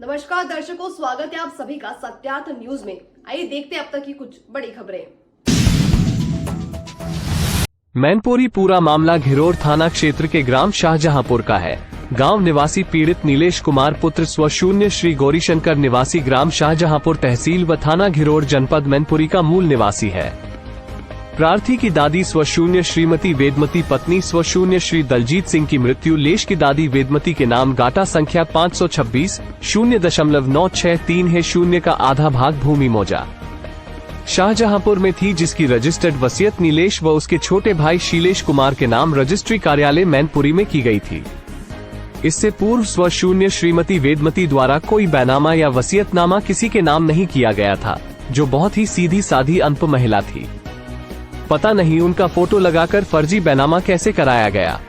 नमस्कार दर्शकों, स्वागत है आप सभी का सत्यार्थ न्यूज में। आइए देखते हैं अब तक की कुछ बड़ी खबरें। मैनपुरी पूरा मामला घिरोर थाना क्षेत्र के ग्राम शाहजहांपुर का है। गांव निवासी पीड़ित नीलेश कुमार पुत्र स्व शून्य श्री गौरीशंकर निवासी ग्राम शाहजहांपुर तहसील व थाना घिरोर जनपद मैनपुरी का मूल निवासी है। प्रार्थी की दादी स्व शून्य श्रीमती वेदमती पत्नी स्व शून्य श्री दलजीत सिंह की मृत्यु लेश की दादी वेदमती के नाम गाटा संख्या 526.0.963 है। शून्य का आधा भाग भूमि मौजा शाहजहांपुर में थी, जिसकी रजिस्टर्ड वसीयत नीलेश व उसके छोटे भाई शीलेश कुमार के नाम रजिस्ट्री कार्यालय मैनपुरी में की गई थी। इससे पूर्व स्व शून्य श्रीमती वेदमती द्वारा कोई बैनामा या वसीयतनामा किसी के नाम नहीं किया गया था, जो बहुत ही सीधी साधी अनपढ़ महिला थी। पता नहीं उनका फोटो लगाकर फर्जी बैनामा कैसे कराया गया।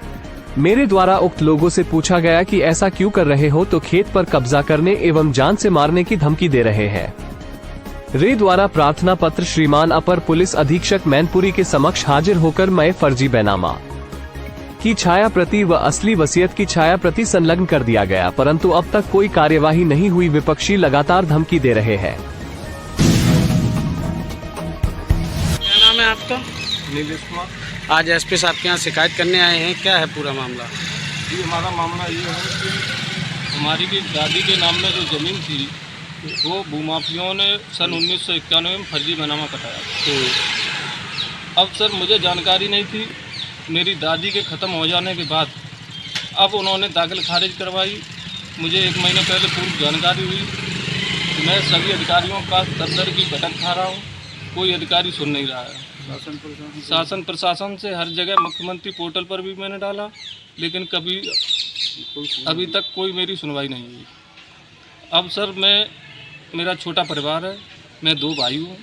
मेरे द्वारा उक्त लोगों से पूछा गया कि ऐसा क्यों कर रहे हो, तो खेत पर कब्जा करने एवं जान से मारने की धमकी दे रहे हैं। रे द्वारा प्रार्थना पत्र श्रीमान अपर पुलिस अधीक्षक मैनपुरी के समक्ष हाजिर होकर मैं फर्जी बैनामा की छाया प्रति व असली वसीयत की छाया प्रति संलग्न कर दिया गया, परंतु अब तक कोई कार्यवाही नहीं हुई। विपक्षी लगातार धमकी दे रहे हैं। क्या नाम है आपका? नीलेश कुमार। आज एसपी साहब के यहाँ शिकायत करने आए हैं, क्या है पूरा मामला? जी, हमारा मामला ये है कि हमारी की दादी के नाम में जो ज़मीन थी वो भूमाफियों ने सन 1991 में फर्जी बैनामा कटाया। अब सर मुझे जानकारी नहीं थी। मेरी दादी के ख़त्म हो जाने के बाद अब उन्होंने दाखिल खारिज करवाई। मुझे 1 महीने पहले पूर्व जानकारी हुई। मैं सभी अधिकारियों का दफ्तर की भटक खा रहा हूँ, कोई अधिकारी सुन नहीं रहा है। शासन प्रशासन से हर जगह मुख्यमंत्री पोर्टल पर भी मैंने डाला, लेकिन अभी तक कोई मेरी सुनवाई नहीं हुई। अब सर मेरा छोटा परिवार है, मैं 2 भाई हूँ।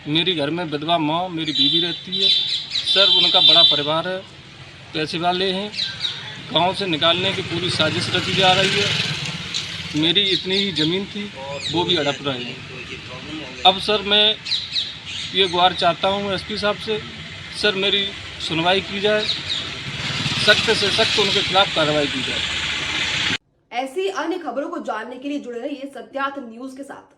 मेरी घर में विधवा माँ मेरी बीवी रहती है। सर उनका बड़ा परिवार है, पैसे वाले हैं। गांव से निकालने की पूरी साजिश रची जा रही है। मेरी इतनी ही ज़मीन थी, वो भी हड़प रहे हैं। अब सर मैं ये गुहार चाहता हूँ एसपी साहब से, सर मेरी सुनवाई की जाए, सख्त से सख्त उनके खिलाफ कार्रवाई की जाए। ऐसी अन्य खबरों को जानने के लिए जुड़े रहिए सत्यार्थ न्यूज के साथ।